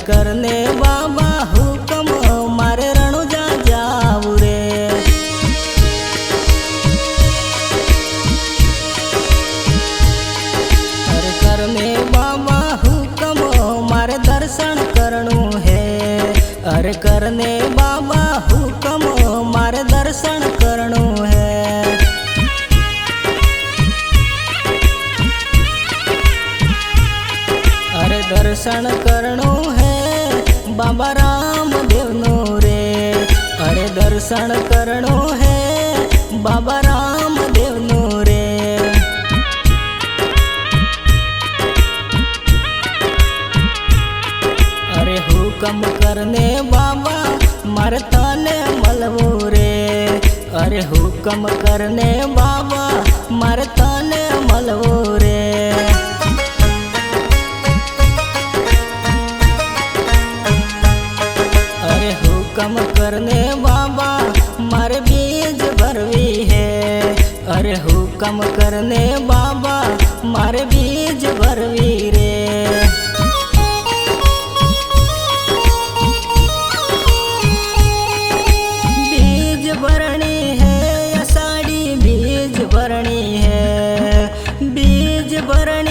करने बाबा हुकम मारे रणुजा जाऊ रे। अरे करने बाबा हुकम मारे दर्शन करनु है। अरे करने बाबा हुकम मारे दर्शन करनु है। अरे दर्शन करनु है बाबा रामदेव नो रे। अरे दर्शन करनु है बाबा रामदेव नो रे। अरे हुकम करने बाबा मारे तने मलवो रे। अरे हुकम करने बाबा मारे तने मलवो रे। अरे हुकम करने बाबा मारे बीज भरवी है। अरे हुकम करने बाबा मारे बीज भरवी रे। बीज भरणी है या साड़ी बीज भरणी है। बीज भरणी